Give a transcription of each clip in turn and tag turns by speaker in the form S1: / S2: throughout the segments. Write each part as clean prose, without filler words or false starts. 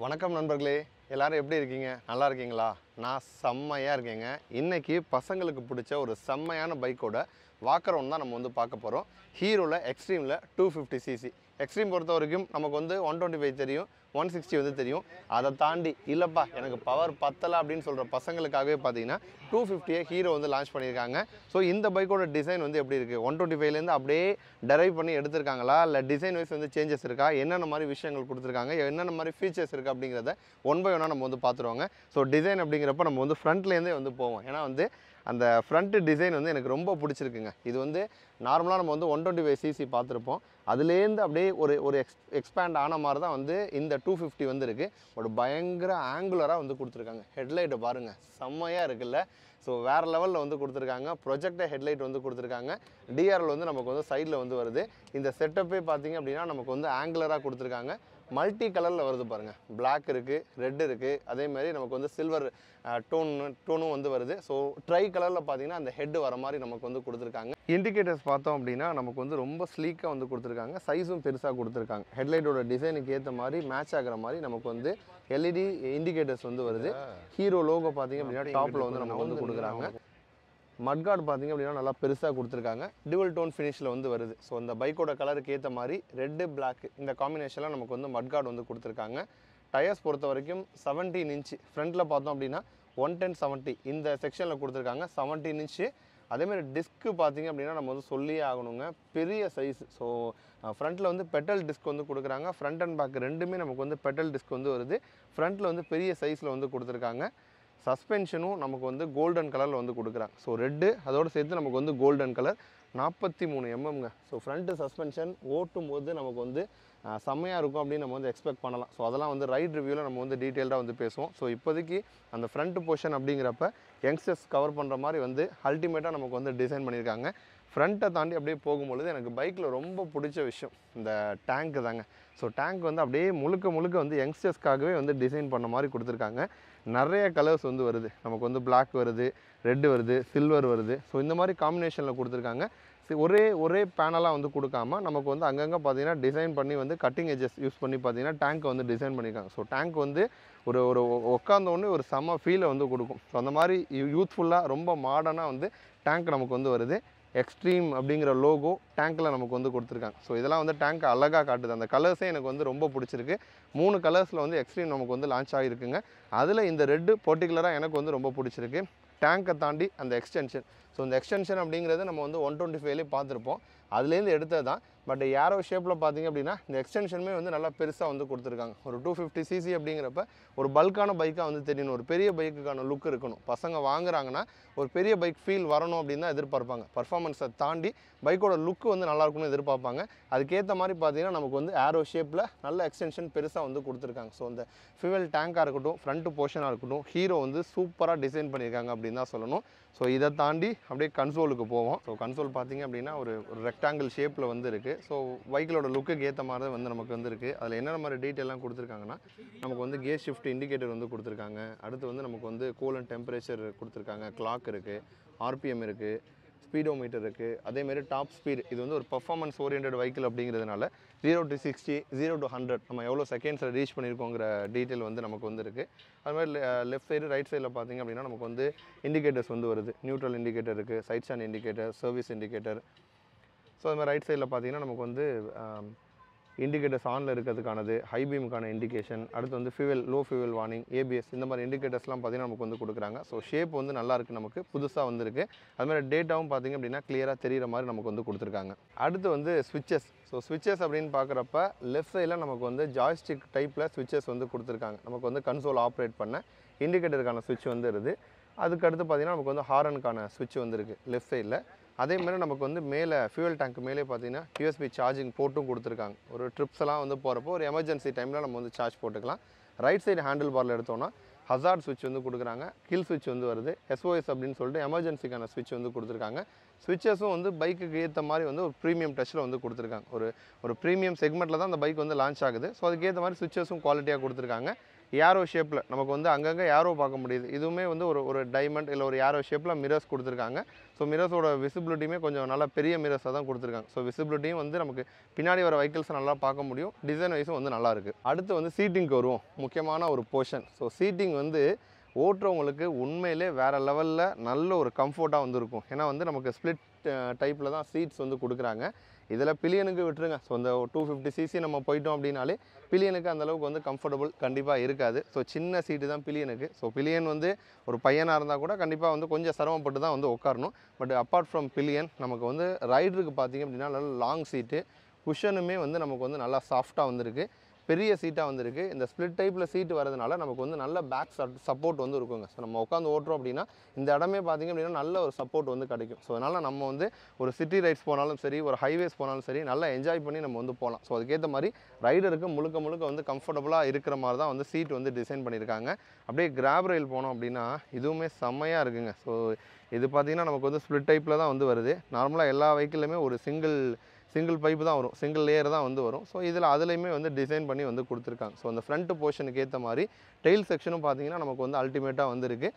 S1: வணக்கம் நண்பர்களே, எல்லாரும் எப்படி இருக்கீங்க? நல்லா இருக்கீங்களா? நான் செம்மையாக இருக்கேங்க. இன்றைக்கி பசங்களுக்கு பிடிச்ச ஒரு செம்மையான பைக்கோட வாக்கரவுண்ட் தான் நம்ம வந்து பார்க்க போகிறோம். ஹீரோவில் எக்ஸ்ட்ரீமில் 250cc. எக்ஸ்ட்ரீம் பொறுத்த வரைக்கும் நமக்கு வந்து 125 தெரியும், 160 வந்து தெரியும். அதை தாண்டி இல்லைப்பா எனக்கு பவர் பத்தலை அப்படின்னு சொல்கிற பசங்களுக்காகவே பார்த்தீங்கன்னா 250 ஹீரோ வந்து லான்ச் பண்ணியிருக்காங்க. ஸோ இந்த பைக்கோட டிசைன் வந்து எப்படி இருக்குது, 125லேருந்து அப்படியே டெரைவ் பண்ணி எடுத்திருக்காங்களா, இல்லை டிசைன் வைஸ் வந்து சேஞ்சஸ் இருக்கா, என்னென்ன மாதிரி விஷயங்கள் கொடுத்துருக்காங்க, என்னென்ன மாதிரி ஃபீச்சர்ஸ் இருக்குது அப்படிங்கிறத ஒன் பை ஒன்னாக நம்ம வந்து பார்த்துருவாங்க. ஸோ டிசைன் அப்படிங்கிறப்ப நம்ம வந்து ஃப்ரண்ட்லேருந்தே வந்து போவோம். ஏன்னா வந்து அந்த ஃப்ரண்ட்டு டிசைன் வந்து எனக்கு ரொம்ப பிடிச்சிருக்குங்க. இது வந்து நார்மலாக நம்ம வந்து 125cc பார்த்துருப்போம். அதுலேருந்து அப்படியே ஒரு எக்ஸ்பேண்ட் ஆன மாதிரி தான் வந்து இந்த 250 வந்து இருக்குது. ஒரு பயங்கர ஆங்குலராக வந்து கொடுத்துருக்காங்க. ஹெட்லைட்டை பாருங்கள், செம்மையாக இருக்குல்ல. ஸோ வேறு லெவலில் வந்து கொடுத்துருக்காங்க. ப்ரொஜெக்டர் ஹெட்லைட் வந்து கொடுத்துருக்காங்க. டிஆர்எல் வந்து நமக்கு வந்து சைடில் வந்து வருது. இந்த செட்டப்பே பார்த்திங்க அப்படின்னா நமக்கு வந்து ஆங்குலராக கொடுத்துருக்காங்க. மல்டி கலரில் வருது பாருங்கள். பிளாக் இருக்குது, ரெட் இருக்குது, அதேமாதிரி நமக்கு வந்து சில்வர் டோனும் வந்து வருது. ஸோ ட்ரை கலரில் பார்த்தீங்கன்னா அந்த ஹெட் வர மாதிரி நமக்கு வந்து கொடுத்துருக்காங்க. இண்டிகேட்டர்ஸ் பார்த்தோம் அப்படின்னா நமக்கு வந்து ரொம்ப ஸ்லீக்காக வந்து கொடுத்துருக்காங்க. சைஸும் பெருசாக கொடுத்துருக்காங்க. ஹெட்லைட்டோட டிசைனுக்கு ஏற்ற மாதிரி மேட்ச் ஆகிற மாதிரி நமக்கு வந்து எல்இடி இண்டிகேட்டர்ஸ் வந்து வருது. ஹீரோ லோகோ பார்த்தீங்க அப்படின்னா டாப்பில் வந்து நமக்கு வந்து கொடுக்குறாங்க. மட்கார்டு பார்த்திங்க அப்படின்னா நல்லா பெருசாக கொடுத்துருக்காங்க. டியூவல் டோன் ஃபினிஷில் வந்து வருது. ஸோ இந்த பைக்கோட கலருக்கு ஏற்ற மாதிரி ரெட்டு பிளாக் இந்த காம்பினேஷனில் நமக்கு வந்து மட்கார்டு வந்து கொடுத்துருக்காங்க. டயர்ஸ் பொறுத்த வரைக்கும் 17 இன்ச்சு. ஃப்ரண்ட்டில் பார்த்தோம் அப்படின்னா 110/70 இந்த செக்ஷனில் கொடுத்துருக்காங்க. 17 இன்ச்சு. அதேமாதிரி டிஸ்க்கு பார்த்திங்க அப்படின்னா நம்ம வந்து சொல்லியே ஆகணுங்க, பெரிய சைஸ். ஸோ ஃப்ரண்ட்டில் வந்து பெட்டல் டிஸ்க் வந்து கொடுக்குறாங்க. ஃப்ரண்ட் அண்ட் பேக் ரெண்டுமே நமக்கு வந்து பெட்டல் டிஸ்க் வந்து வருது. ஃப்ரண்ட்டில் வந்து பெரிய சைஸில் வந்து கொடுத்துருக்காங்க. சஸ்பென்ஷனும் நமக்கு வந்து கோல்டன் கலரில் வந்து கொடுக்குறாங்க. ஸோ ரெட்டு அதோடு சேர்த்து நமக்கு வந்து கோல்டன் கலர் 43 mmங்க. ஸோ ஃப்ரண்ட்டு சஸ்பென்ஷன் ஓட்டும் போது நமக்கு வந்து செம்மையாக இருக்கும் அப்படின்னு நம்ம வந்து எக்ஸ்பெக்ட் பண்ணலாம். ஸோ அதெல்லாம் வந்து ரைட் ரிவ்யூவில் நம்ம வந்து டீட்டெயில்டாக வந்து பேசுவோம். ஸோ இப்போதைக்கு அந்த ஃப்ரண்ட் போர்ஷன் அப்படிங்கிறப்ப யங்ஸ்டர்ஸ் கவர் பண்ணுற மாதிரி வந்து அல்டிமேட்டாக நமக்கு வந்து டிசைன் பண்ணியிருக்காங்க. ஃப்ரண்ட்டை தாண்டி அப்படியே போகும்பொழுது எனக்கு பைக்கில் ரொம்ப பிடிச்ச விஷயம் இந்த டேங்க்கு தாங்க. ஸோ டேங்க் வந்து அப்படியே முழுக்க வந்து யங்ஸ்டர்ஸ்க்காகவே வந்து டிசைன் பண்ண மாதிரி கொடுத்துருக்காங்க. நிறைய கலர்ஸ் வந்து வருது. நமக்கு வந்து பிளாக் வருது, ரெட்டு வருது, சில்வர் வருது. ஸோ இந்த மாதிரி காம்பினேஷனில் கொடுத்துருக்காங்க. ஒரே பேனலாக வந்து கொடுக்காம நமக்கு வந்து அங்கங்கே பார்த்தீங்கன்னா டிசைன் பண்ணி வந்து கட்டிங் எஜஸ் யூஸ் பண்ணி பார்த்தீங்கன்னா டேங்க்கை வந்து டிசைன் பண்ணியிருக்காங்க. ஸோ டேங்க் வந்து ஒரு ஒரு உட்காந்தோடனே ஒரு செம்ம ஃபீலை வந்து கொடுக்கும். ஸோ அந்த மாதிரி யூத்ஃபுல்லாக ரொம்ப மாடர்னாக வந்து டேங்க் நமக்கு வந்து வருது. எக்ஸ்ட்ரீம் அப்படிங்கிற லோகோ டேங்க்கில் நமக்கு வந்து கொடுத்துருக்காங்க. ஸோ இதெல்லாம் வந்து டேங்க் அழகாக காட்டுது. அந்த கலர்ஸே எனக்கு வந்து ரொம்ப பிடிச்சிருக்கு. 3 கலர்ஸில் வந்து எக்ஸ்ட்ரீம் நமக்கு வந்து லான்ச் ஆகிருக்குங்க. அதில் இந்த ரெட்டு பர்டிகுலராக எனக்கு வந்து ரொம்ப பிடிச்சிருக்கு. டேங்கை தாண்டி அந்த எக்ஸ்டென்ஷன். ஸோ இந்த எக்ஸ்டென்ஷன் அப்படிங்கிறது நம்ம வந்து 125லேயே பார்த்துருப்போம். அதுலேருந்து எடுத்தது தான். பட் ஏரோ ஷேப்பில் பார்த்திங்க அப்படின்னா இந்த எக்ஸ்டென்ஷனுமே வந்து நல்லா பெருசாக வந்து கொடுத்துருக்காங்க. ஒரு 250cc அப்படிங்கிறப்ப ஒரு பல்கான பைக்காக வந்து தெரியணும், ஒரு பெரிய பைக்குக்கான லுக் இருக்கணும். பசங்க வாங்குறாங்கன்னா ஒரு பெரிய பைக் ஃபீல் வரணும் அப்படின்னு தான் எதிர்பார்ப்பாங்க. பர்ஃபார்மன்ஸை தாண்டி பைக்கோட லுக்கு வந்து நல்லா இருக்கும்னு எதிர்பார்ப்பாங்க. அதுக்கேற்ற மாதிரி பார்த்தீங்கன்னா நமக்கு வந்து ஏரோ ஷேப்பில் நல்ல எக்ஸ்டென்ஷன் பெருசாக வந்து கொடுத்துருக்காங்க. ஸோ இந்த ஃபியூவல் டேங்காக இருக்கட்டும், ஃப்ரண்ட் போர்ஷனாக இருக்கட்டும், ஹீரோ வந்து சூப்பராக டிசைன் பண்ணியிருக்காங்க அப்படின்னு தான் சொல்லணும். ஸோ இதை தாண்டி அப்படியே கன்சோலுக்கு போவோம். ஸோ கன்சோல் பார்த்திங்க அப்படின்னா ஒரு ரெக்டாங்கிள் ஷேப்பில் வந்து இருக்குது. ஸோ பைக்கிலோட லுக்குக்கு ஏற்ற மாதிரி வந்து நமக்கு வந்து இருக்குது. அதில் என்னென்ன மாதிரி டீட்டெயிலாம் கொடுத்துருக்காங்கன்னா நமக்கு வந்து கியர் ஷிஃப்ட் இண்டிகேட்டர் வந்து கொடுத்துருக்காங்க. அடுத்து வந்து நமக்கு வந்து கூல் அண்ட் டெம்பரேச்சர் கொடுத்துருக்காங்க. கிளாக் இருக்குது, ஆர்பிஎம் இருக்குது, ஸ்பீடோமீட்டர் இருக்குது. அதேமாரி டாப் ஸ்பீடு. இது வந்து ஒரு பர்ஃபார்மன்ஸ் ஓரியன்ட் வெஹிக்கிள் அப்படிங்கிறதுனால 0 to 60, 0 to 100 நம்ம எவ்வளோ செகண்ட்ஸில் ரீச் பண்ணியிருக்கோங்கிற டீட்டெயில் வந்து நமக்கு வந்து இருக்குது. அதுமாதிரி லெஃப்ட் சைடு ரைட் சைடில் பார்த்திங்க அப்படின்னா நமக்கு வந்து இண்டிகேட்டர்ஸ் வந்து வருது. நியூட்ரல் இண்டிகேட்டர் இருக்குது, side stand indicator, service indicator. So அதுமாதிரி ரைட் சைடில் பார்த்திங்கன்னா நமக்கு வந்து இண்டிகேட்டர்ஸ் ஆனில் இருக்கிறதுக்கானது, ஹை பீமுக்கான இண்டிகேஷன், அடுத்து வந்து fuel low fuel warning, ABS இந்த மாதிரி இண்டிகேட்டர்ஸ்லாம் பார்த்திங்கன்னா நமக்கு வந்து கொடுக்குறாங்க. ஸோ ஷேப் வந்து நல்லாயிருக்கு, நமக்கு புதுசாக வந்துருக்கு. அதுமாதிரி டேட்டாவும் பார்த்திங்க அப்படின்னா கிளியராக தெரிகிற மாதிரி நமக்கு வந்து கொடுத்துருக்காங்க. அடுத்து வந்து ஸ்விட்சஸ். ஸோ ஸ்விட்சஸ் அப்படின்னு பார்க்குறப்ப லெஃப்ட் சைடில் நமக்கு வந்து ஜாய்ஸ்டிக் டைப்பில் ஸ்விட்சஸ் வந்து கொடுத்துருக்காங்க. நமக்கு வந்து கன்சோல் ஆப்ரேட் பண்ண இண்டிகேட்டருக்கான ஸ்விட்ச் வந்து இருக்குது. அதுக்கடுத்து பார்த்திங்கன்னா நமக்கு வந்து ஹாரனுக்கான ஸ்விட்ச் வந்து இருக்குது லெஃப்ட் சைடில். அதேமாதிரி நமக்கு வந்து மேலே ஃபியூவல் டேங்க் மேலே பார்த்தீங்கன்னா யூஎஸ்பி சார்ஜிங் போர்ட்டும் கொடுத்துருக்காங்க. ஒரு ட்ரிப்ஸ் எல்லாம் வந்து போகிறப்போ ஒரு எமர்ஜென்சி டைமில் நம்ம வந்து சார்ஜ் போட்டுக்கலாம். ரைட் சைடு ஹேண்டில் பாரில் எடுத்தோன்னா ஹசார்ட் ஸ்விட்ச் வந்து கொடுக்குறாங்க. கில் ஸ்விட்ச் வந்து வருது. எஸ்ஓஎஸ் அப்படின்னு சொல்லிட்டு எமர்ஜென்சிக்கான ஸ்விட்ச் வந்து கொடுத்துருக்காங்க. ஸ்விட்சஸும் வந்து பைக்குக்கு ஏற்ற மாதிரி வந்து ஒரு ப்ரீமியம் டச்சில் வந்து கொடுத்துருக்காங்க. ஒரு ப்ரீமியம் செக்மெண்ட்டில் தான் அந்த பைக் வந்து லான்ச் ஆகுது. ஸோ அதுக்கேற்ற மாதிரி ஸ்விட்சஸும் குவாலிட்டியாக கொடுத்துருக்காங்க. ஏரோ ஷேப்பில் நமக்கு வந்து அங்கங்கே ஏரோ பார்க்க முடியுது. இதுவுமே வந்து ஒரு டைமண்ட் இல்லை ஒரு ஏரோ ஷேப்பில் மிரர்ஸ் கொடுத்துருக்காங்க. ஸோ மிரர்ஸோட விசிபிலிட்டியுமே கொஞ்சம் நல்லா பெரிய மிரர்ஸாக தான் கொடுத்துருக்காங்க. ஸோ விசிபிலிட்டியும் வந்து நமக்கு பின்னாடி வர வெஹிக்கிள்ஸை நல்லா பார்க்க முடியும். டிசைன் வைஸும் வந்து நல்லா இருக்குது. அடுத்து வந்து சீட்டிங்க்கு வருவோம். முக்கியமான ஒரு போர்ஷன். ஸோ சீட்டிங் வந்து ஓட்டுறவங்களுக்கு உண்மையிலே வேறு லெவலில் நல்ல ஒரு கம்ஃபர்ட்டாக வந்து இருக்கும். ஏன்னா வந்து நமக்கு ஸ்ப்ளிட் டைப்பில் தான் சீட்ஸ் வந்து கொடுக்குறாங்க. இதில் பில்லியனுக்கு விட்டுருங்க. ஸோ இந்த 250cc நம்ம போயிட்டோம் அப்படின்னாலே பில்லியனுக்கு அந்தளவுக்கு வந்து கம்ஃபர்டபுள் கண்டிப்பாக இருக்காது. ஸோ சின்ன சீட்டு தான் பில்லியனுக்கு. ஸோ பில்லியன் வந்து ஒரு பையனாக இருந்தால் கூட கண்டிப்பாக வந்து கொஞ்சம் சிரமப்பட்டு தான் வந்து உட்காரணும். பட் அப்பார்ட் ஃப்ரம் பில்லியன் நமக்கு வந்து ரைடருக்கு பார்த்திங்க அப்படின்னா நல்ல லாங் சீட்டு, குஷனுமே வந்து நமக்கு வந்து நல்லா சாஃப்டாக வந்துருக்கு, பெரிய சீட்டாக வந்துருக்கு. இந்த ஸ்ப்ளிட் டைப்பில் சீட்டு வரதுனால நமக்கு வந்து நல்ல பேக் சப்போர்ட் வந்து இருக்குங்க. ஸோ நம்ம உட்காந்து ஓட்டுறோம் அப்படின்னா இந்த இடமே பார்த்திங்க அப்படின்னா நல்ல ஒரு சப்போர்ட் வந்து கிடைக்கும். ஸோ அதனால் நம்ம வந்து ஒரு சிட்டி ரைட்ஸ் போனாலும் சரி, ஒரு ஹைவேஸ் போனாலும் சரி, நல்லா என்ஜாய் பண்ணி நம்ம வந்து போகலாம். ஸோ அதுக்கேற்ற மாதிரி ரைடருக்கு முழுக்க வந்து கம்ஃபர்டபுளாக இருக்கிற மாதிரி தான் வந்து சீட் வந்து டிசைன் பண்ணியிருக்காங்க. அப்படியே கிராப் ரயில் போனோம் அப்படின்னா இதுவுமே செம்மையாக இருக்குங்க. ஸோ இது பார்த்திங்கன்னா நமக்கு வந்து ஸ்ப்ளிட் டைப்பில் தான் வந்து வருது. நார்மலாக எல்லா வெஹிக்கிளுமே ஒரு சிங்கிள் பைப்பு தான் வரும், சிங்கிள் லேயர் தான் வந்து வரும். ஸோ அதுலேயுமே வந்து டிசைன் பண்ணி வந்து கொடுத்துருக்காங்க. ஸோ அந்த ஃப்ரண்ட் போர்ஷனுக்கு ஏற்ற மாதிரி டெயில் செக்ஷனும் பார்த்திங்கன்னா நமக்கு வந்து அல்டிமேட்டாக வந்துருக்கு.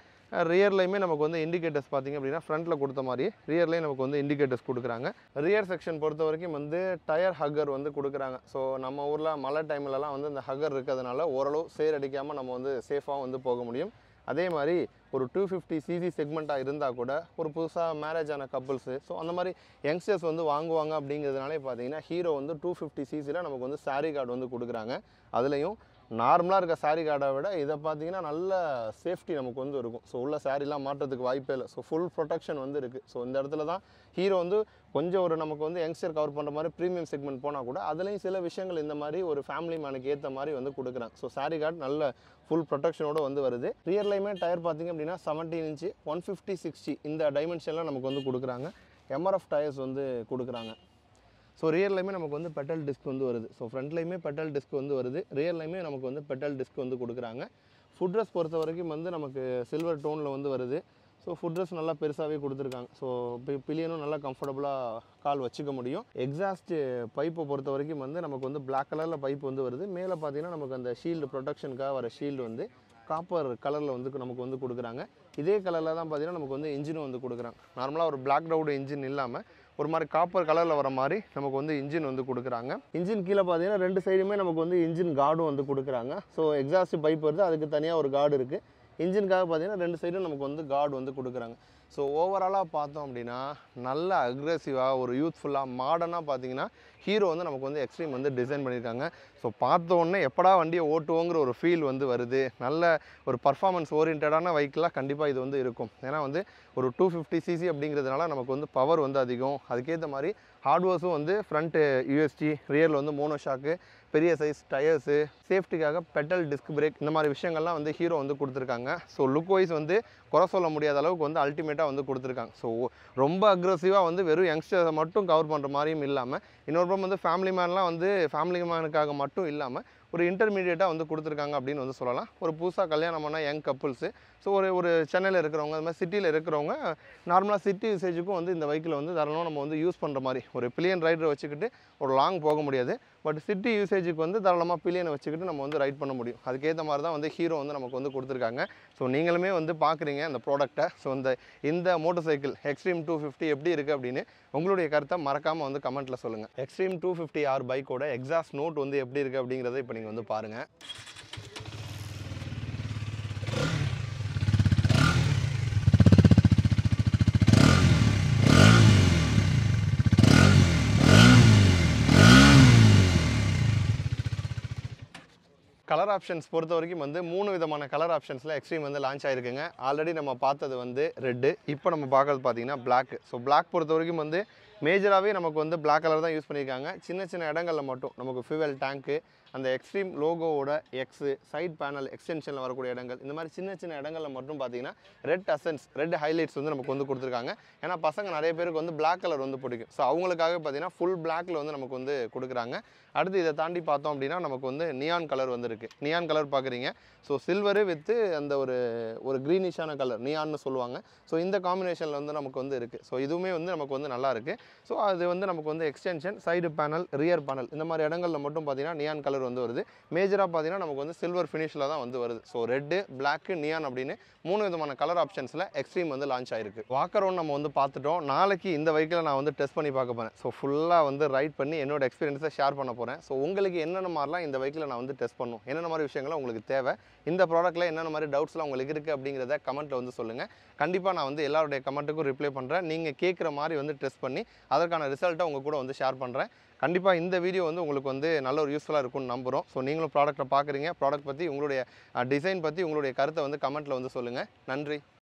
S1: ரியர்லையுமே நமக்கு வந்து இண்டிகேட்டர்ஸ் பார்த்திங்க அப்படின்னா ஃப்ரண்ட்டில் கொடுத்த மாதிரி ரியர்லேயும் நமக்கு வந்து இண்டிகேட்டர்ஸ் கொடுக்குறாங்க. ரியர் செக்ஷன் பொறுத்த வரைக்கும் வந்து டயர் ஹக்கர் வந்து கொடுக்குறாங்க. ஸோ நம்ம ஊரில் மழை டைம்லலாம் வந்து இந்த ஹக்கர் இருக்கிறதுனால ஓரளவு சேர் அடிக்காமல் நம்ம வந்து சேஃபாக வந்து போக முடியும். அதே மாதிரி ஒரு 250cc செக்மெண்ட்டாக இருந்தால் கூட ஒரு புதுசாக மேரேஜ் ஆன கப்புள்ஸு, ஸோ அந்த மாதிரி யங்ஸ்டர்ஸ் வந்து வாங்குவாங்க. அப்படிங்கிறதுனாலே பார்த்தீங்கன்னா ஹீரோ வந்து 250cc நமக்கு வந்து சாரி கார்டு வந்து கொடுக்குறாங்க. அதுலேயும் நார்மலாக இருக்க சாரி கார்டை விட இதை பார்த்தீங்கன்னா நல்ல சேஃப்டி நமக்கு வந்து இருக்கும். ஸோ உள்ள சாரிலாம் மாட்டுறதுக்கு வாய்ப்பே இல்லை. ஸோ ஃபுல் ப்ரொடெக்ஷன் வந்து இருக்குது. ஸோ இந்த இடத்துல தான் ஹீரோ வந்து கொஞ்சம் ஒரு நமக்கு வந்து யங்ஸ்டர் கவர் பண்ணுற மாதிரி ப்ரீமியம் செக்மெண்ட் போனால் கூட அதுலேயும் சில விஷயங்கள் இந்த மாதிரி ஒரு ஃபேமிலி மேனுக்கு ஏற்ற மாதிரி வந்து கொடுக்குறாங்க. ஸோ சாரி கார்டு நல்ல ஃபுல் ப்ரொடெக்ஷனோடு வந்து வருது. ரியர்லையுமே டயர் பார்த்திங்க அப்படின்னா 17 இன்ச்சு 150/60 இந்த டைமென்ஷன்லாம் நமக்கு வந்து கொடுக்குறாங்க. எம்ஆர்எஃப் டயர்ஸ் வந்து கொடுக்குறாங்க. ஸோ ரியர்லையுமே நமக்கு வந்து பெட்டல் டிஸ்க் வந்து வருது. ஸோ ஃப்ரண்ட்லையுமே பெட்டல் டிஸ்க் வந்து வருது, ரியர்லையுமே நமக்கு வந்து பெட்டல் டிஸ்க் வந்து கொடுக்குறாங்க. ஃபுட் ட்ரெஸ் பொறுத்த வரைக்கும் வந்து நமக்கு சில்வர் டோனில் வந்து வருது. ஸோ ஃபுட் ட்ரெஸ் நல்லா பெருசாகவே கொடுத்துருக்காங்க. ஸோ பில்லியனும் நல்லா கம்ஃபர்டபுளாக கால் வச்சுக்க முடியும். எக்ஸாஸ்ட் பைப்பை பொறுத்த வரைக்கும் வந்து நமக்கு வந்து பிளாக் கலரில் பைப் வந்து வருது. மேலே பார்த்தீங்கன்னா நமக்கு அந்த ஷீல்டு ப்ரொடெக்ஷனுக்காக வர ஷீல்டு வந்து காப்பர் கலரில் வந்து நமக்கு வந்து கொடுக்குறாங்க. இதே கலரில் தான் பார்த்தீங்கன்னா நமக்கு வந்து இன்ஜினும் வந்து கொடுக்குறாங்க. நார்மலாக ஒரு பிளாக் டவுட் இன்ஜின் இல்லாமல் ஒரு மாதிரி காப்பர் கலரில் வர மாதிரி நமக்கு வந்து இன்ஜின் வந்து கொடுக்குறாங்க. இன்ஜின் கீழே பார்த்தீங்கன்னா 2 சைடுமே நமக்கு வந்து இன்ஜின் கார்டும் வந்து கொடுக்குறாங்க. ஸோ எக்ஸாஸ்ட் பைப் வருது, அதுக்கு தனியாக ஒரு கார்டு இருக்குது. இன்ஜினுக்காக பார்த்தீங்கன்னா 2 சைடும் நமக்கு வந்து கார்டு வந்து கொடுக்குறாங்க. ஸோ ஓவராலாக பார்த்தோம் அப்படின்னா நல்ல அக்ரெசிவாக ஒரு யூத்ஃபுல்லாக மாடர்னாக பார்த்தீங்கன்னா ஹீரோ வந்து நமக்கு வந்து எக்ஸ்ட்ரீம் வந்து டிசைன் பண்ணியிருக்காங்க. ஸோ பார்த்த உடனே எப்படா வண்டியை ஓட்டுவோங்கிற ஒரு ஃபீல் வந்து வருது. நல்ல ஒரு பர்ஃபார்மன்ஸ் ஓரியன்டான வெஹிக்கிளாக கண்டிப்பாக இது வந்து இருக்கும். ஏன்னா வந்து ஒரு 250cc அப்படிங்கிறதுனால நமக்கு வந்து பவர் வந்து அதிகம். அதுக்கேற்ற மாதிரி ஹார்ட்வேர்ஸும் வந்து ஃப்ரண்ட்டு யூஎஸ்டி, ரியரில் வந்து மோனோஷாக்கு, பெரிய சைஸ் டயர்ஸு, சேஃப்டிக்காக பெட்டல் டிஸ்க் பிரேக், இந்த மாதிரி விஷயங்கள்லாம் வந்து ஹீரோ வந்து கொடுத்துருக்காங்க. ஸோ லுக் வைஸ் வந்து குறை சொல்ல முடியாத அளவுக்கு வந்து அல்டிமேட்டாக வந்து கொடுத்துருக்காங்க. ஸோ ரொம்ப அக்ரெசிவாக வந்து வெறும் யங்ஸ்டர்ஸை மட்டும் கவர் பண்ணுற மாதிரியும் இல்லாமல், இன்னொரு பக்கம் வந்து ஃபேமிலி மேன்லாம் வந்து ஃபேமிலி மேனுக்காக மட்டும் இல்லாமல் ஒரு இன்டர்மீடியேட்டாக வந்து கொடுத்துருக்காங்க அப்படின்னு வந்து சொல்லலாம். ஒரு புதுசாக கல்யாணம் பண்ண யங் கப்புள்ஸு, ஸோ ஒரு சென்னையில் இருக்கிறவங்க, அது மாதிரி சிட்டியில் இருக்கிறவங்க நார்மலாக சிட்டி யூசேஜுக்கும் வந்து இந்த வெஹிக்கிளை வந்து தாராளமாக நம்ம வந்து யூஸ் பண்ணுற மாதிரி, ஒரு பில்லியன் ரைடரை வச்சுக்கிட்டு ஒரு லாங் போக முடியாது. பட் சிட்டி யூசேஜுக்கு வந்து தாராளமாக பில்லியனை வச்சுக்கிட்டு நம்ம வந்து ரைட் பண்ண முடியும். அதுக்கேற்ற மாதிரி தான் வந்து ஹீரோ வந்து நமக்கு வந்து கொடுத்துருக்காங்க. ஸோ நீங்களுமே வந்து பார்க்குறீங்க இந்த ப்ராடக்ட்டை. ஸோ இந்த மோட்டர் சைக்கிள் எக்ஸ்ட்ரீம் 250 எப்படி இருக்குது அப்படின்னு உங்களுடைய கருத்தை மறக்காமல் வந்து கமெண்ட்டில் சொல்லுங்கள். எக்ஸ்ட்ரீம் 250R பைக்கோட எக்ஸாஸ்ட் நோட் வந்து எப்படி இருக்குது அப்படிங்கிறத இப்போ நீங்கள் வந்து பாருங்கள். கலர் ஆப்ஷன்ஸ் பொறுத்த வரைக்கும் வந்து 3 விதமான கலர் ஆப்ஷன்ஸில் எக்ஸ்ட்ரீம் வந்து லான்ச் ஆகிருக்குங்க. ஆல்ரெடி நம்ம பார்த்தது வந்து ரெட்டு, இப்போ நம்ம பார்க்கறது பார்த்தீங்கன்னா பிளாக். ஸோ பிளாக் பொறுத்த வரைக்கும் வந்து மேஜராகவே நமக்கு வந்து பிளாக் கலர் தான் யூஸ் பண்ணியிருக்காங்க. சின்ன இடங்களில் மட்டும் நமக்கு ஃபியூவல் டேங்க்கு, அந்த எக்ஸ்ட்ரீம் லோகோவோட எக்ஸு, சைட் பேனல் எக்ஸ்டென்ஷனில் வரக்கூடிய இடங்கள், இந்த மாதிரி சின்ன இடங்களில் மட்டும் பார்த்தீங்கன்னா ரெட் அசன்ஸ், ரெட் ஹைலைட்ஸ் வந்து நமக்கு வந்து கொடுத்துருக்காங்க. ஏன்னா பசங்க நிறைய பேருக்கு வந்து பிளாக் கலர் வந்து பிடிக்கும். ஸோ அவங்களுக்காக பார்த்தீங்கன்னா ஃபுல் பிளாக்கில் வந்து நமக்கு வந்து கொடுக்குறாங்க. அடுத்து இதை தாண்டி பார்த்தோம் அப்படின்னா நமக்கு வந்து நியான் கலர் வந்து இருக்குது. நியான் கலர் பார்க்குறீங்க. ஸோ சில்வரு வித்து அந்த ஒரு க்ரீனிஷான கலர் நியான்னு சொல்லுவாங்க. ஸோ இந்த காம்பினேஷனில் வந்து நமக்கு வந்து இருக்குது. ஸோ இதுவுமே வந்து நமக்கு வந்து நல்லா இருக்குது. ஸோ அது வந்து நமக்கு வந்து extension, side panel, rear panel, இந்த மாதிரி இடங்களில் மட்டும் பார்த்தீங்கன்னா நியான் கலர் கலர் வந்து வருது. மேஜராக பார்த்தீங்கன்னா நமக்கு வந்து சில்வர் ஃபினிஷில் தான் வந்து வருது. ஸோ ரெட்டு, பிளாக்கு, நியான் அப்படின்னு 3 விதமான கலர் ஆப்ஷன்ஸில் எக்ஸ்ட்ரீம் வந்து லான்ச் ஆயிருக்கு. வாக்கர் ஒன் நம்ம வந்து பார்த்துட்டோம். நாளைக்கு இந்த வெஹிக்கிளை நான் வந்து டெஸ்ட் பண்ணி பார்க்க போகிறேன். ஸோ ஃபுல்லாக வந்து ரைட் பண்ணி என்னோட எக்ஸ்பீரியன்ஸை ஷேர் பண்ண போகிறேன். ஸோ உங்களுக்கு என்னென்ன மாதிரிலாம் இந்த வெஹிக்கிளை நான் வந்து டெஸ்ட் பண்ணணும், என்னென்ன மாதிரி விஷயங்கள்லாம் உங்களுக்கு தேவை, இந்த ப்ராடக்ட்டில் என்னென்ன மாதிரி டவுட்ஸ்லாம் உங்களுக்கு இருக்குது அப்படிங்கிறத கமெண்ட்டில் வந்து சொல்லுங்கள். கண்டிப்பாக நான் வந்து எல்லாருடைய கமெண்ட்டுக்கும் ரிப்ளை பண்ணுறேன். நீங்கள் கேட்குற மாதிரி வந்து டெஸ்ட் பண்ணி அதற்கான ரிசல்ட்டை உங்கள் கூட வந்து ஷேர் பண்ணுறேன். கண்டிப்பாக இந்த வீடியோ வந்து உங்களுக்கு வந்து நல்ல ஒரு யூஸ்ஃபுல்லாக இருக்கும்னு நம்புகிறோம். ஸோ நீங்களும் ப்ராடக்ட்டை பார்க்குறீங்க, ப்ராடக்ட் பற்றி உங்களுடைய டிசைன் பற்றி உங்களுடைய கருத்தை வந்து கமெண்ட்டில் வந்து சொல்லுங்கள். நன்றி.